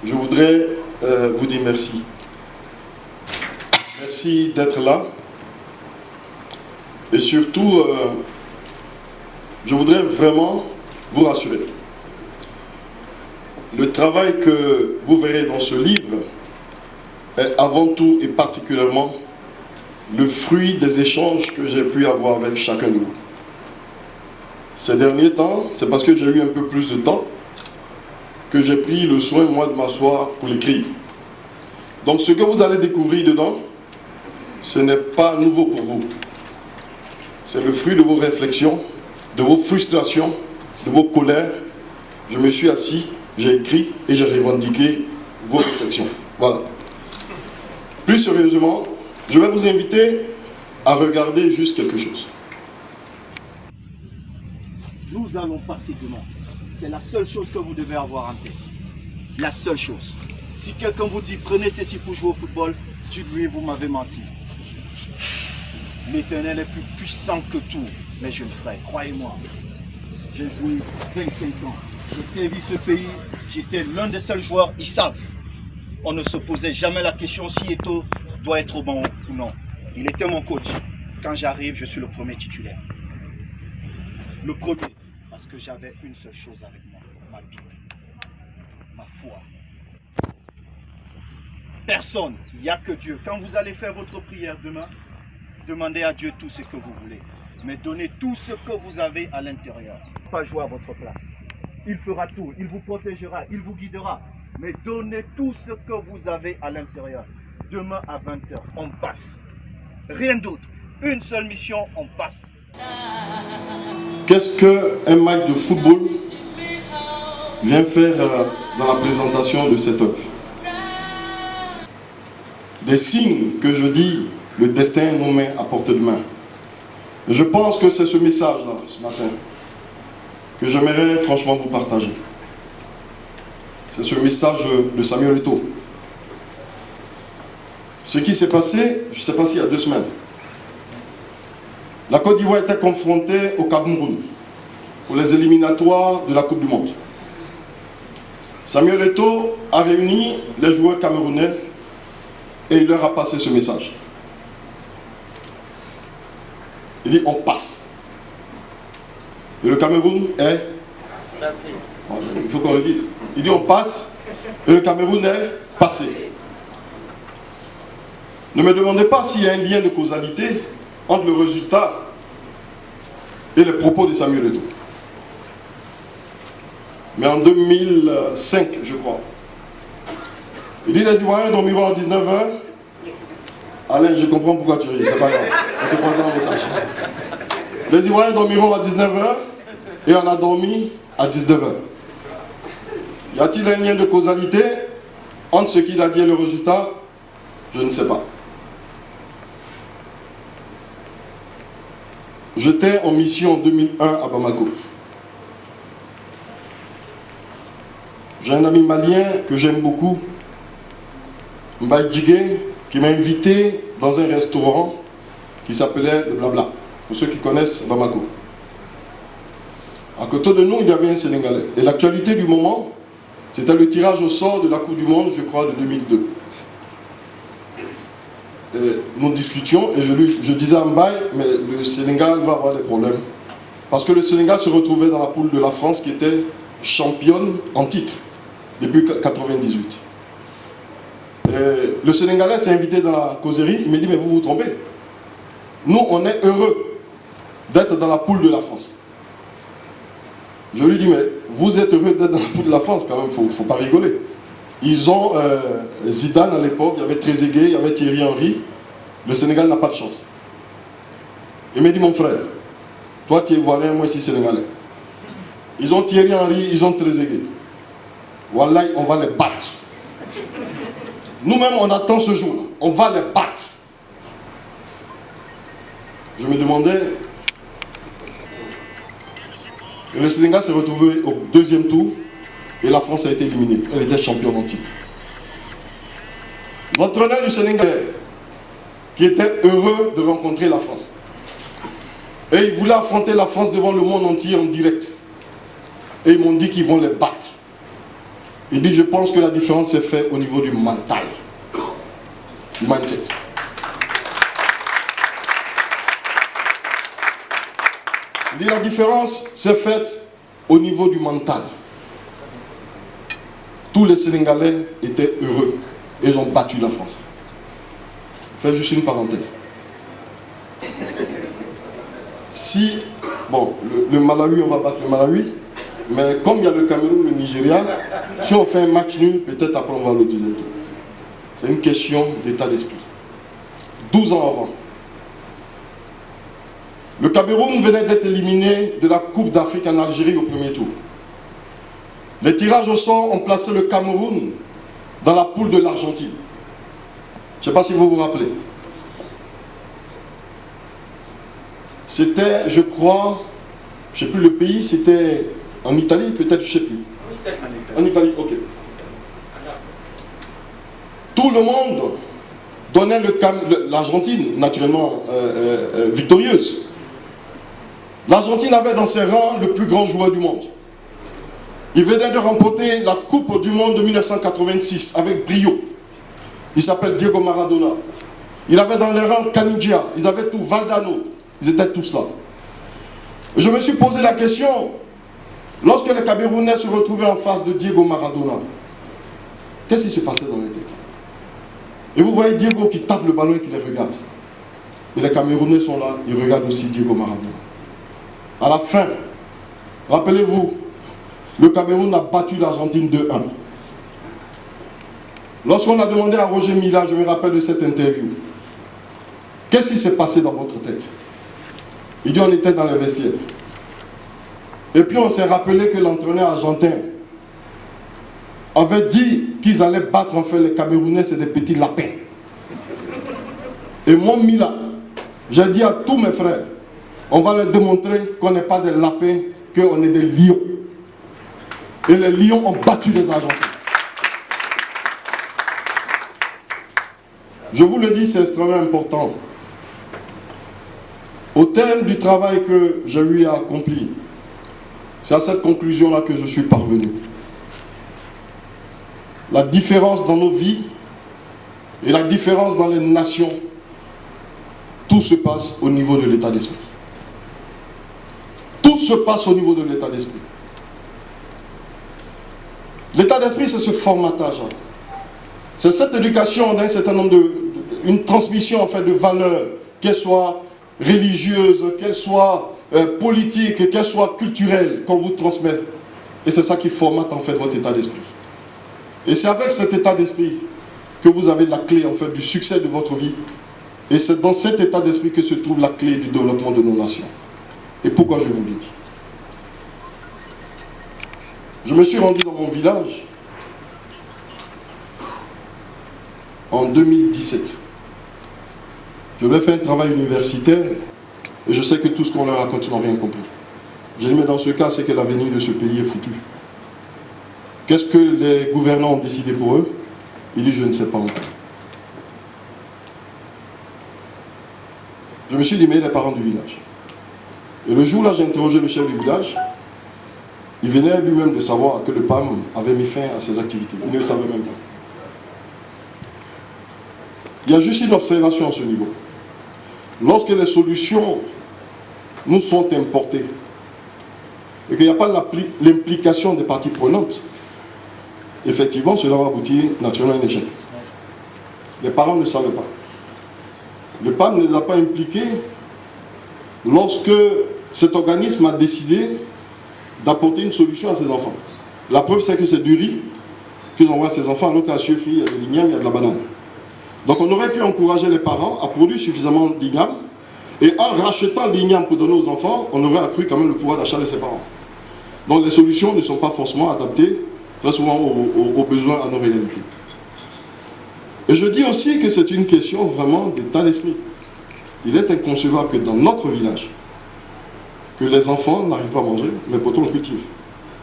je voudrais vous dire merci. Merci d'être là. Et surtout, je voudrais vraiment vous rassurer. Le travail que vous verrez dans ce livre est avant tout et particulièrement le fruit des échanges que j'ai pu avoir avec chacun de vous. Ces derniers temps, c'est parce que j'ai eu un peu plus de temps que j'ai pris le soin, moi, de m'asseoir pour l'écrire. Donc ce que vous allez découvrir dedans, ce n'est pas nouveau pour vous. C'est le fruit de vos réflexions, de vos frustrations, de vos colères. Je me suis assis, j'ai écrit et j'ai revendiqué vos réflexions. Voilà. Plus sérieusement, je vais vous inviter à regarder juste quelque chose. Nous allons passer demain. C'est la seule chose que vous devez avoir en tête. La seule chose. Si quelqu'un vous dit prenez ceci pour jouer au football, dites-lui vous m'avez menti. L'Éternel est plus puissant que tout, mes jeunes frères, croyez-moi. J'ai joué 25 ans. J'ai servi ce pays. J'étais l'un des seuls joueurs, ils savent. On ne se posait jamais la question si Eto'o doit être au banc ou non. Il était mon coach. Quand j'arrive, je suis le premier titulaire. Le premier, parce que j'avais une seule chose avec moi, ma Bible, ma foi. Personne, il n'y a que Dieu. Quand vous allez faire votre prière demain, demandez à Dieu tout ce que vous voulez. Mais donnez tout ce que vous avez à l'intérieur. Pas jouer à votre place. Il fera tout, il vous protégera, il vous guidera. Mais donnez tout ce que vous avez à l'intérieur. Demain à 20 h, on passe. Rien d'autre. Une seule mission, on passe. Qu'est-ce qu'un match de football vient faire dans la présentation de cette œuvre? Des signes que je dis, le destin nous met à portée de main. Et je pense que c'est ce message-là, ce matin, que j'aimerais franchement vous partager. C'est ce message de Samuel Eto'o. Ce qui s'est passé, je ne sais pas s'il y a 2 semaines, la Côte d'Ivoire était confrontée au Cameroun pour les éliminatoires de la Coupe du Monde. Samuel Eto'o a réuni les joueurs camerounais et il leur a passé ce message. Il dit on passe. Et le Cameroun est... Il faut qu'on le dise. Il dit on passe et le Cameroun est passé. Ne me demandez pas s'il y a un lien de causalité entre le résultat et les propos de Samuel Eto'o. Mais en 2005, je crois, il dit les Ivoiriens dormiront à 19 h. Alain, je comprends pourquoi tu ris, c'est pas grave. On te prendra en otage. Les Ivoiriens dormiront à 19 h et on a dormi à 19 h. Y a-t-il un lien de causalité entre ce qu'il a dit et le résultat? Je ne sais pas. J'étais en mission en 2001 à Bamako. J'ai un ami malien que j'aime beaucoup, Mbaye Djigé, qui m'a invité dans un restaurant qui s'appelait le Blabla, pour ceux qui connaissent Bamako. À côté de nous, il y avait un Sénégalais. Et l'actualité du moment, c'était le tirage au sort de la Coupe du Monde, je crois, de 2002. Et nous discutions et je disais à Mbaye, mais le Sénégal va avoir des problèmes. Parce que le Sénégal se retrouvait dans la poule de la France qui était championne en titre depuis 1998. Le Sénégalais s'est invité dans la causerie, il m'a dit mais vous vous trompez. Nous on est heureux d'être dans la poule de la France. Je lui dis mais vous êtes heureux d'être dans la poule de la France quand même, faut pas rigoler. Ils ont Zidane à l'époque, il y avait Trezeguet, il y avait Thierry Henry. Le Sénégal n'a pas de chance. Il m'a dit mon frère, toi tu es ivoirien, moi je suis sénégalais. Ils ont Thierry Henry, ils ont Trezeguet. Wallah, on va les battre. Nous-mêmes on attend ce jour-là, on va les battre. Je me demandais, et le Sénégal s'est retrouvé au 2e tour. Et la France a été éliminée. Elle était championne en titre. L'entraîneur du Sénégal, qui était heureux de rencontrer la France. Et il voulait affronter la France devant le monde entier en direct. Et ils m'ont dit qu'ils vont les battre. Il dit, je pense que la différence s'est faite au niveau du mental. Du mindset. Il dit, la différence s'est faite au niveau du mental. Tous les Sénégalais étaient heureux. Et ils ont battu la France. Je fais juste une parenthèse. Si, bon, le Malawi, on va battre le Malawi, mais comme il y a le Cameroun, le Nigeria, si on fait un match nul, peut-être après on va le deuxième tour. C'est une question d'état d'esprit. 12 ans avant. Le Cameroun venait d'être éliminé de la Coupe d'Afrique en Algérie au premier tour. Les tirages au sort ont placé le Cameroun dans la poule de l'Argentine. Je ne sais pas si vous vous rappelez. C'était, je crois, je ne sais plus le pays, c'était en Italie, peut-être, je ne sais plus. En Italie, ok. Tout le monde donnait l'Argentine, naturellement victorieuse. L'Argentine avait dans ses rangs le plus grand joueur du monde. Il venait de remporter la Coupe du Monde de 1986 avec brio. Il s'appelle Diego Maradona. Il avait dans les rangs Canigia, ils avaient tout, Valdano, ils étaient tous là. Je me suis posé la question, lorsque les Camerounais se retrouvaient en face de Diego Maradona, qu'est-ce qui se passait dans les têtes? Et vous voyez Diego qui tape le ballon et qui les regarde. Et les Camerounais sont là, ils regardent aussi Diego Maradona. À la fin, rappelez-vous, le Cameroun a battu l'Argentine 2-1. Lorsqu'on a demandé à Roger Mila, je me rappelle de cette interview, qu'est-ce qui s'est passé dans votre tête? Il dit on était dans les vestiaires. Et puis on s'est rappelé que l'entraîneur argentin avait dit qu'ils allaient battre en fait les Camerounais, c'est des petits lapins. Et moi, Mila, j'ai dit à tous mes frères, on va leur démontrer qu'on n'est pas des lapins, qu'on est des lions. Et les lions ont battu les Argentins. Je vous le dis, c'est extrêmement important. Au terme du travail que j'ai eu à accomplir, c'est à cette conclusion-là que je suis parvenu. La différence dans nos vies et la différence dans les nations, tout se passe au niveau de l'état d'esprit. Tout se passe au niveau de l'état d'esprit. L'état d'esprit, c'est ce formatage. C'est cette éducation d'un certain nombre une transmission en fait de valeurs, qu'elles soient religieuses, qu'elles soient politiques, qu'elles soient culturelles, qu'on vous transmet. Et c'est ça qui formate en fait votre état d'esprit. Et c'est avec cet état d'esprit que vous avez la clé en fait du succès de votre vie. Et c'est dans cet état d'esprit que se trouve la clé du développement de nos nations. Et pourquoi je vous le dis? Je me suis rendu dans mon village en 2017. Je voulais faire un travail universitaire et je sais que tout ce qu'on leur raconte, ils n'ont rien compris. J'ai dit, mais dans ce cas, c'est que l'avenir de ce pays est foutu. Qu'est-ce que les gouvernants ont décidé pour eux? Il dit, je ne sais pas encore. Je me suis dit, mais les parents du village. Et le jour-là, j'ai interrogé le chef du village. Il venait lui-même de savoir que le PAM avait mis fin à ses activités. Il ne le savait même pas. Il y a juste une observation à ce niveau. Lorsque les solutions nous sont importées et qu'il n'y a pas l'implication des parties prenantes, effectivement, cela va aboutir naturellement à un échec. Les parents ne savaient pas. Le PAM ne les a pas impliqués lorsque cet organisme a décidé d'apporter une solution à ses enfants. La preuve, c'est que c'est du riz qu'ils envoient à ses enfants, alors qu'à Suifri, il y a de l'igname, il y a de la banane. Donc on aurait pu encourager les parents à produire suffisamment d'igname, et en rachetant l'igname pour donner aux enfants, on aurait accru quand même le pouvoir d'achat de ses parents. Donc les solutions ne sont pas forcément adaptées très souvent aux besoins, à nos réalités. Et je dis aussi que c'est une question vraiment d'état d'esprit. Il est inconcevable que dans notre village, que les enfants n'arrivent pas à manger, mais pourtant on cultive.